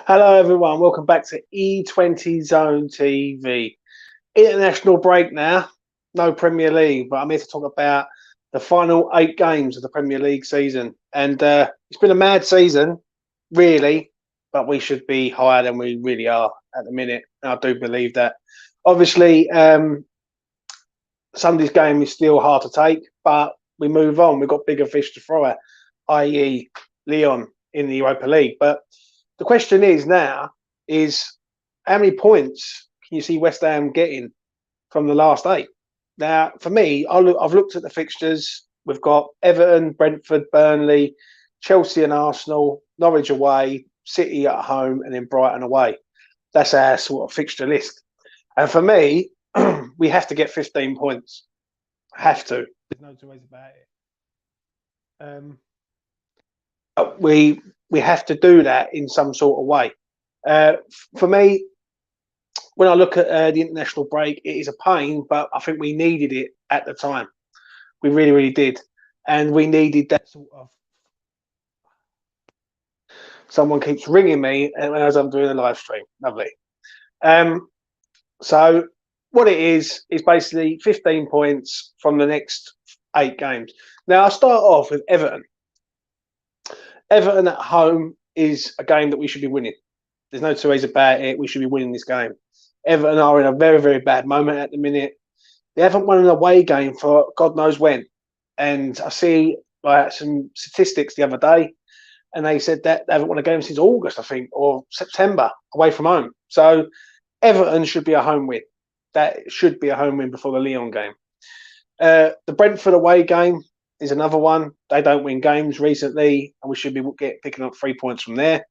Hello, everyone. Welcome back to E20 Zone TV. International break now. No Premier League, but I'm here to talk about the final 8 games of the Premier League season. And it's been a mad season, really, but we should be higher than we really are at the minute. And I do believe that. Obviously, Sunday's game is still hard to take, but we move on. We've got bigger fish to fry, i.e., Lyon in the Europa League. But the question is now how many points can you see West Ham getting from the last 8? Now, for me, I've looked at the fixtures. We've got Everton, Brentford, Burnley, Chelsea and Arsenal, Norwich away, City at home, and then Brighton away. That's our sort of fixture list. And for me, we have to get 15 points. Have to. There's no two ways about it. We have to do that in some sort of way. For me, when I look at the international break, it is a pain, but I think we needed it at the time. We really, really did. And we needed that sort of... Someone keeps ringing me as I'm doing a live stream. Lovely. So what it is basically 15 points from the next 8 games. Now, I'll start off with Everton. Everton at home is a game that we should be winning. There's no two ways about it. We should be winning this game. Everton are in a very, very bad moment at the minute. They haven't won an away game for God knows when. And I see some statistics the other day, and they said that they haven't won a game since August, I think, or September, away from home. So Everton should be a home win. That should be a home win before the Lyon game. The Brentford away game is another one. They don't win games recently, and we should be picking up 3 points from there.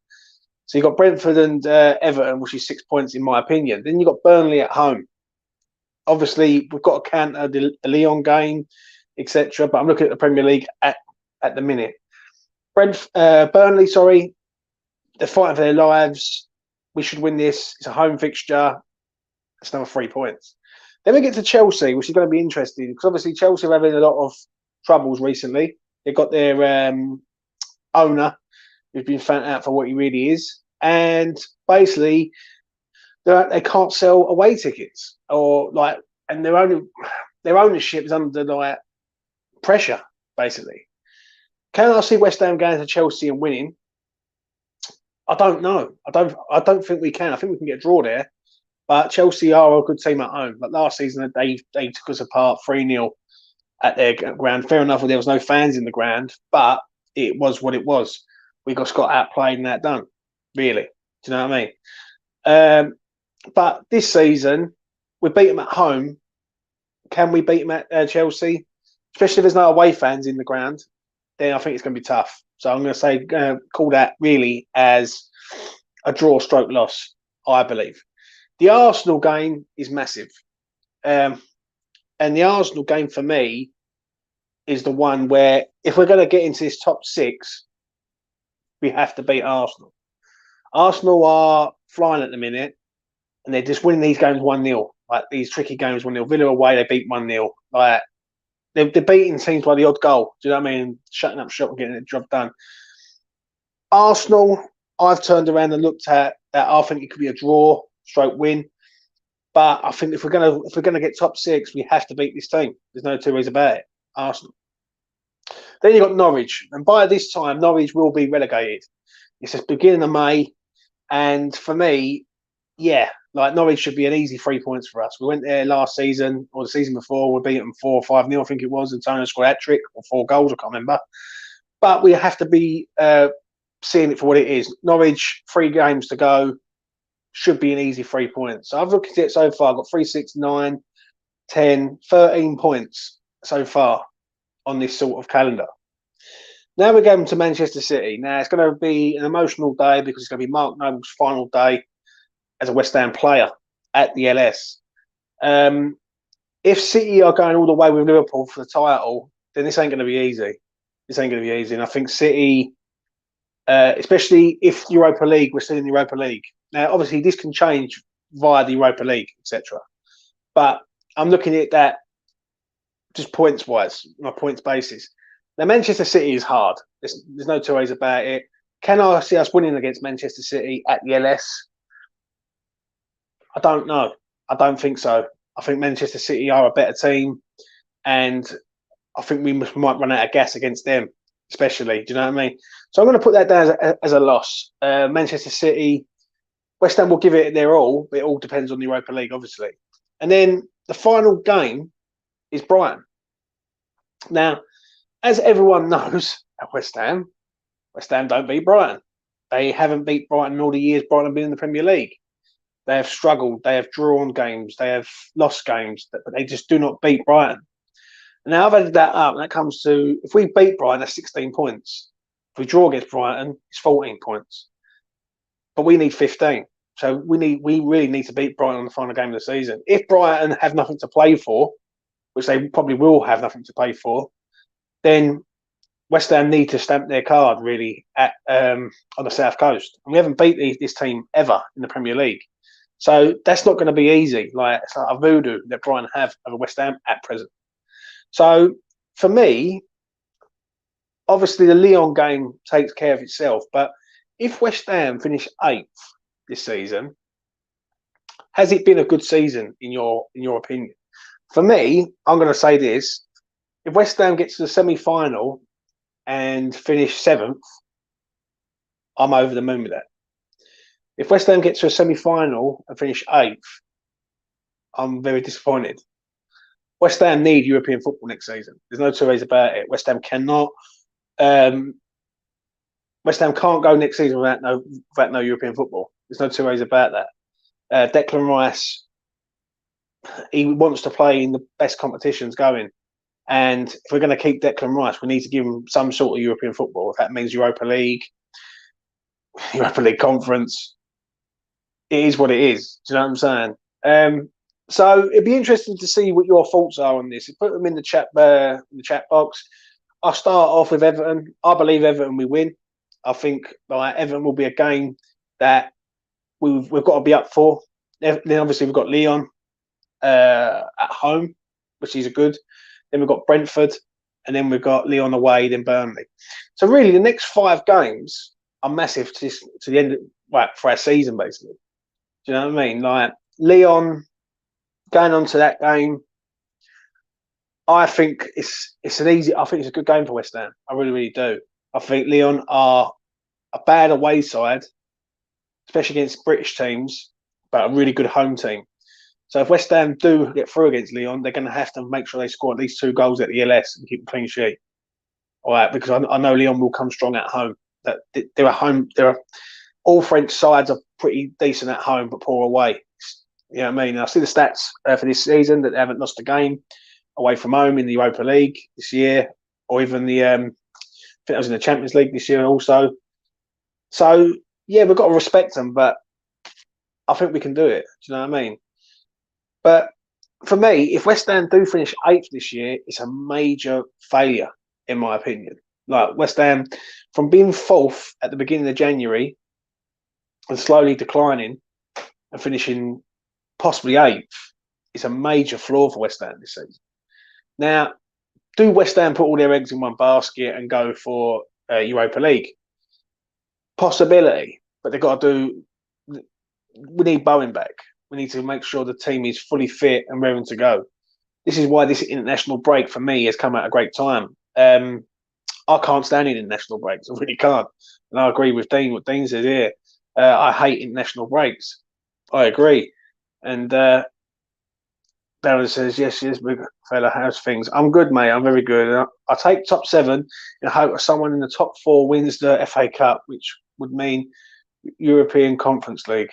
So you've got Brentford and Everton, which is 6 points in my opinion. Then you've got Burnley at home. Obviously, we've got to counter the Lyon game, etc. But I'm looking at the Premier League at the minute. Burnley, they're fighting for their lives. We should win this. It's a home fixture. It's another 3 points. Then we get to Chelsea, which is going to be interesting because obviously Chelsea are having a lot of troubles recently. They've got their owner who's been found out for what he really is, and basically they can't sell away tickets and their ownership is under pressure basically. Can I see West Ham going to Chelsea and winning? I don't know. I don't think we can. I think we can get a draw there. But Chelsea are a good team at home. But last season, they took us apart 3-0 at their ground. Fair enough, there was no fans in the ground, but it was what it was. We got outplayed and outdone, really. Do you know what I mean? But this season, we beat them at home. Can we beat them at Chelsea? Especially if there's no away fans in the ground, then I think it's going to be tough. So I'm going to say call that really as a draw stroke loss, I believe. The Arsenal game is massive. And the Arsenal game for me is the one where if we're going to get into this top 6, we have to beat Arsenal. Arsenal are flying at the minute and they're just winning these games 1-0. Like these tricky games 1-0. Villa away, they beat 1-0. Like they're beating teams by the odd goal. Do you know what I mean? Shutting up shop and getting the job done. Arsenal, I've turned around and looked at that. I think it could be a draw, stroke win. But I think if we're gonna get top 6, we have to beat this team. There's no two ways about it. Arsenal. Then you've got Norwich, and by this time, Norwich will be relegated. It's the beginning of May, and for me, Norwich should be an easy 3 points for us. We went there last season or the season before. We beat them 4 or 5-0, I think it was. Antonio scored a hat-trick or 4 goals, I can't remember. But we have to be seeing it for what it is. Norwich, 3 games to go. Should be an easy 3 points. So I've looked at it so far. I've got 3, 6, 9, 10, 13 points so far on this sort of calendar. Now we're going to Manchester City. Now it's going to be an emotional day because it's going to be Mark Noble's final day as a West Ham player at the LS. If City are going all the way with Liverpool for the title, then this ain't going to be easy. This ain't going to be easy. And I think City, especially if Europa League, we're still in the Europa League. Now, obviously, this can change via the Europa League, etc. But I'm looking at that just points-wise, on a points basis. Now, Manchester City is hard. There's no two ways about it. Can I see us winning against Manchester City at the LS? I don't know. I don't think so. I think Manchester City are a better team, and I think we might run out of gas against them, especially. Do you know what I mean? So I'm going to put that down as a loss. Manchester City, West Ham will give it their all, but it all depends on the Europa League, obviously. And then the final game is Brighton. Now, as everyone knows at West Ham don't beat Brighton. They haven't beat Brighton all the years Brighton have been in the Premier League. They have struggled. They have drawn games. They have lost games, but they just do not beat Brighton. Now I've added that up, and that comes to, if we beat Brighton, that's 16 points. If we draw against Brighton, it's 14 points. But we need 15. So we really need to beat Brighton on the final game of the season. If Brighton have nothing to play for, which they probably will have nothing to play for, then West Ham need to stamp their card really at on the South Coast. And we haven't beat this team ever in the Premier League. So that's not going to be easy. It's like a voodoo that Brighton have over West Ham at present. So for me, obviously the Lyon game takes care of itself. But if West Ham finish 8th this season, has it been a good season in your opinion? For me, I'm going to say this: if West Ham gets to the semi-final and finish 7th, I'm over the moon with that. If West Ham gets to a semi-final and finish 8th, I'm very disappointed. West Ham need European football next season. There's no two ways about it. West Ham cannot. West Ham can't go next season without no European football. There's no two ways about that. Declan Rice, he wants to play in the best competitions going. And if we're going to keep Declan Rice, we need to give him some sort of European football. If that means Europa League Conference, it is what it is. Do you know what I'm saying? So it'd be interesting to see what your thoughts are on this. Put them in the chat box. I'll start off with Everton. I believe Everton will win. I think Everton will be a game that we've got to be up for. Then obviously we've got Lyon at home, which is a good. Then we've got Brentford, and then we've got Lyon away, then Burnley. So really, the next 5 games are massive to the end for our season, basically. Do you know what I mean? Lyon going on to that game, I think it's a good game for West Ham. I really, really do. I think Lyon are a bad away side, especially against British teams, but a really good home team. So if West Ham do get through against Lyon, they're going to have to make sure they score at least 2 goals at the ELS and keep a clean sheet. All right, because I know Lyon will come strong at home. They're at home. All French sides are pretty decent at home, but poor away. You know what I mean? I see the stats for this season that they haven't lost a game away from home in the Europa League this year, or even I think that was in the Champions League this year also. So yeah, we've got to respect them, but I think we can do it. Do you know what I mean? But for me, if West Ham do finish 8th this year, it's a major failure, in my opinion. West Ham, from being 4th at the beginning of January and slowly declining and finishing possibly 8th, it's a major flaw for West Ham this season. Now, do West Ham put all their eggs in one basket and go for Europa League? Possibility, but they've got to do. We need Bowen back. We need to make sure the team is fully fit and ready to go. This is why this international break for me has come at a great time. I can't stand international breaks. I really can't. And I agree with Dean. What Dean says here. I hate international breaks. I agree. And Darren says, yes, big fella, how's things? I'm good, mate. I'm very good. I take top 7 and hope someone in the top 4 wins the FA Cup, which would mean European Conference League.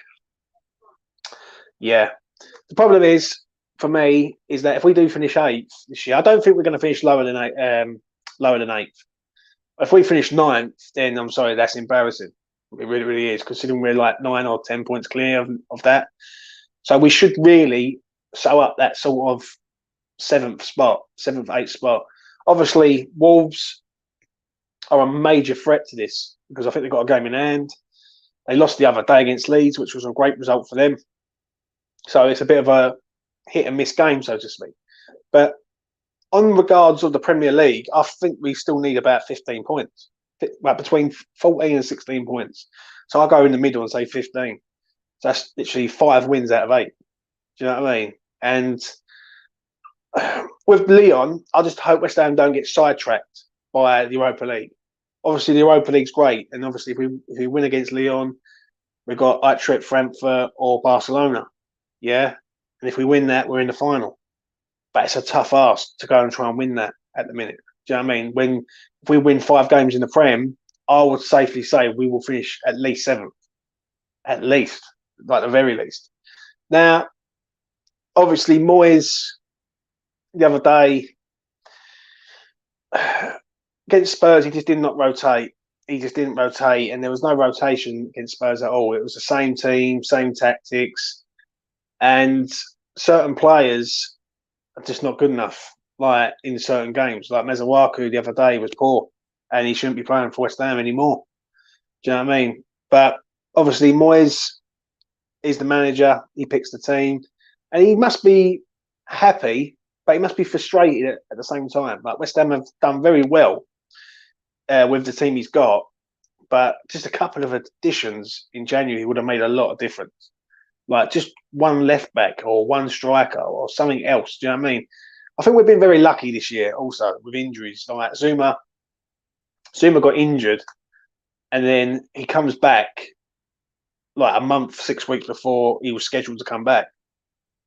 Yeah. The problem is, for me, is that if we do finish 8th this year, I don't think we're going to finish lower than 8th. If we finish 9th, then I'm sorry, that's embarrassing. It really, really is, considering we're 9 or 10 points clear of that. So we should really sew up that sort of 7th, 8th spot. Obviously, Wolves are a major threat to this because I think they've got a game in hand. They lost the other day against Leeds, which was a great result for them. So it's a bit of a hit and miss game, so to speak. But on regards of the Premier League, I think we still need about 15 points. like between 14 and 16 points. So I go in the middle and say 15. So that's literally 5 wins out of 8. Do you know what I mean? And with Leon, I just hope West Ham don't get sidetracked by the Europa League. Obviously, the Europa League's great, and obviously, if we win against Leon, we've got Eintracht Frankfurt or Barcelona, yeah. And if we win that, we're in the final. But it's a tough ask to go and try and win that at the minute. Do you know what I mean? If we win 5 games in the Prem, I would safely say we will finish at least 7th, at least, like the very least. Now, obviously, Moyes the other day against Spurs, he just did not rotate. He just didn't rotate, and there was no rotation against Spurs at all. It was the same team, same tactics, and certain players are just not good enough. Like in certain games, like Mazawaku the other day was poor, and he shouldn't be playing for West Ham anymore. Do you know what I mean? But obviously, Moyes is the manager. He picks the team, and he must be happy, but he must be frustrated at the same time. Like West Ham have done very well with the team he's got, but just a couple of additions in January would have made a lot of difference. Like just one left back or one striker or something else. Do you know what I mean? I think we've been very lucky this year also with injuries. Like Zuma got injured and then he comes back like a month, 6 weeks before he was scheduled to come back.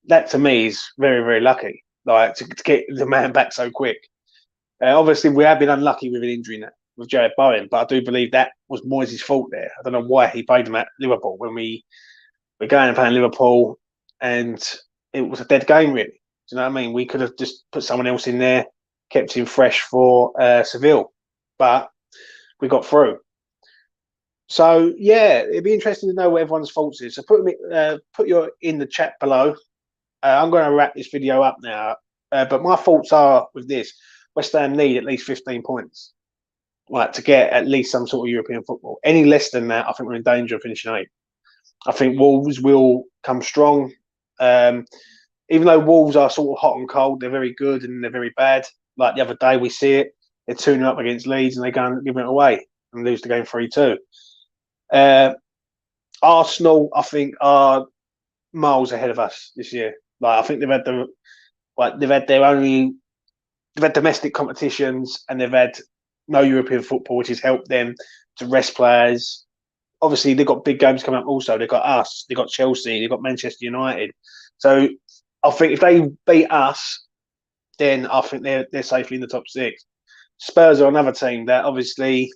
That to me is very, very lucky. Like to get the man back so quick. Obviously, we have been unlucky with an injury now with Jared Bowen, but I do believe that was Moyes' fault there. I don't know why he played him at Liverpool when we're going and playing Liverpool, and it was a dead game, really. Do you know what I mean? We could have just put someone else in there, kept him fresh for Seville, but we got through. So yeah, it'd be interesting to know what everyone's thoughts is. So put your in the chat below. I'm going to wrap this video up now, but my thoughts are with this: West Ham need at least 15 points, like to get at least some sort of European football. Any less than that, I think we're in danger of finishing 8th. I think Wolves will come strong. Even though Wolves are sort of hot and cold, they're very good and they're very bad. Like the other day, we see it. They're 2-0 up against Leeds and they go and give it away and lose the game 3-2. Arsenal, I think, are miles ahead of us this year. Like I think they've had domestic competitions and they've had no European football, which has helped them to rest players. Obviously, they've got big games coming up also. They've got us, they've got Chelsea, they've got Manchester United. So I think if they beat us, then I think they're safely in the top 6. Spurs are another team that obviously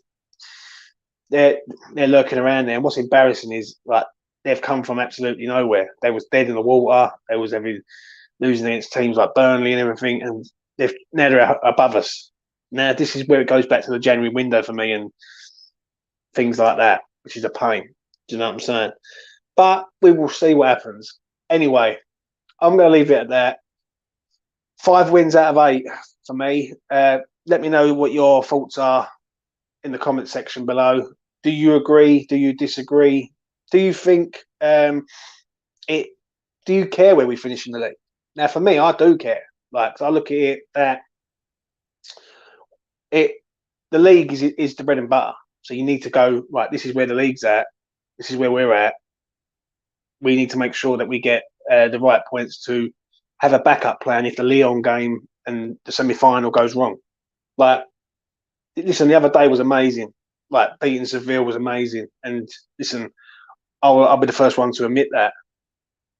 they're lurking around there. And what's embarrassing is like they've come from absolutely nowhere. They was dead in the water. They was losing against teams like Burnley and everything, and now they're above us. Now this is where it goes back to the January window for me and things like that, which is a pain. Do you know what I'm saying? But we will see what happens. Anyway, I'm going to leave it at that. 5 wins out of 8 for me. Let me know what your thoughts are in the comment section below. Do you agree? Do you disagree? Do you think do you care where we finish in the league? Now, for me, I do care. Like, I look at it that the league is the bread and butter. So you need to go, right, this is where the league's at. This is where we're at. We need to make sure that we get the right points to have a backup plan if the Lyon game and the semi-final goes wrong. Like, listen, the other day was amazing. Like, beating Seville was amazing. And listen, I'll be the first one to admit that.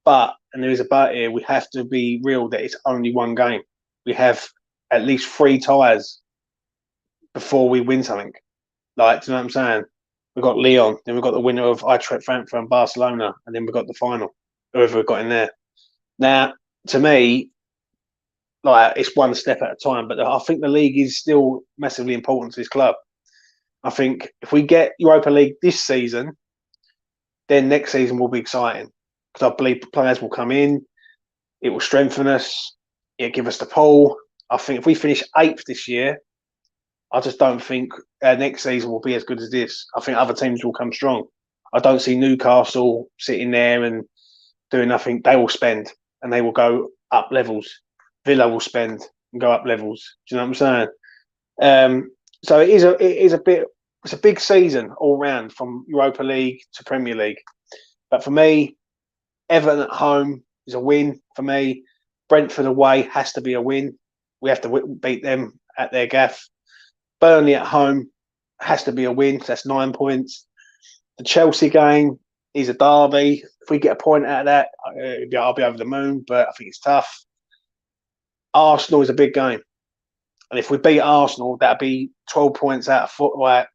But, and there is a but here, we have to be real that it's only one game. We have at least 3 ties before we win something. Like, do you know what I'm saying? We've got Lyon, then we've got the winner of Eintracht Frankfurt and Barcelona, and then we've got the final, whoever we've got in there. Now, to me, like, it's one step at a time, but I think the league is still massively important to this club. I think if we get Europa League this season, then next season will be exciting because I believe players will come in, it will strengthen us, it'll give us the pull. I think if we finish 8th this year, I just don't think next season will be as good as this. I think other teams will come strong. I don't see Newcastle sitting there and doing nothing. They will spend and they will go up levels. Villa will spend and go up levels. Do you know what I'm saying? So it is a bit it's a big season all round from Europa League to Premier League. But for me, Everton at home is a win for me. Brentford away has to be a win. We have to beat them at their gaff. Burnley at home has to be a win. That's 9 points. The Chelsea game is a derby. If we get a point out of that, I'll be over the moon, but I think it's tough. Arsenal is a big game. And if we beat Arsenal, that'd be 12 points out of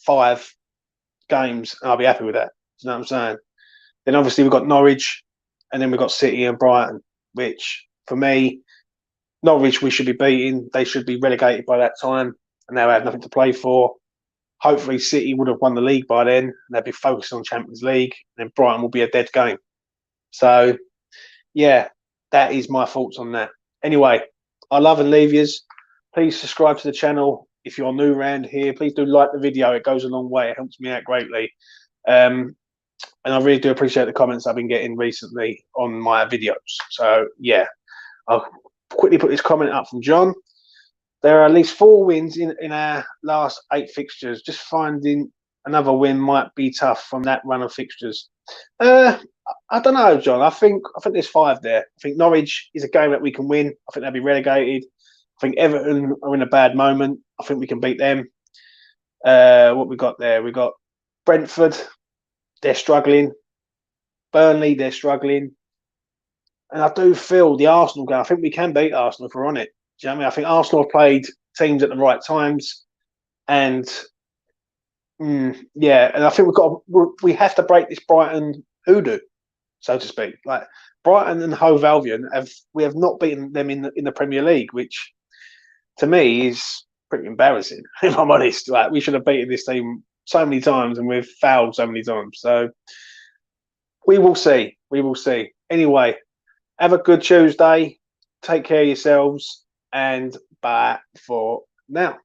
5 games, and I'll be happy with that. You know what I'm saying? Then obviously we've got Norwich, and then we've got City and Brighton, which for me, Norwich we should be beating. They should be relegated by that time, and now have nothing to play for. Hopefully City would have won the league by then, and they'd be focused on Champions League, and then Brighton will be a dead game. So, yeah, that is my thoughts on that. Anyway, I love and leave yous. Please subscribe to the channel. If you're new around here, please do like the video. It goes a long way. It helps me out greatly. And I really do appreciate the comments I've been getting recently on my videos. So, yeah, I'll quickly put this comment up from John. There are at least 4 wins in our last 8 fixtures. Just finding another win might be tough from that run of fixtures. I don't know, John. I think there's 5 there. I think Norwich is a game that we can win. I think they'll be relegated. I think Everton are in a bad moment. I think we can beat them. What we got there? We got Brentford. They're struggling. Burnley, they're struggling. And I do feel the Arsenal game, I think we can beat Arsenal if we're on it. Do you know what I mean? I think Arsenal have played teams at the right times. And, yeah, and I think we have to break this Brighton hoodoo, so to speak. Like, Brighton and Hove Albion, we have not beaten them in the Premier League, which to me is pretty embarrassing, if I'm honest. Like, we should have beaten this team so many times and we've fouled so many times. So we will see. We will see. Anyway, have a good Tuesday. Take care of yourselves, and bye for now.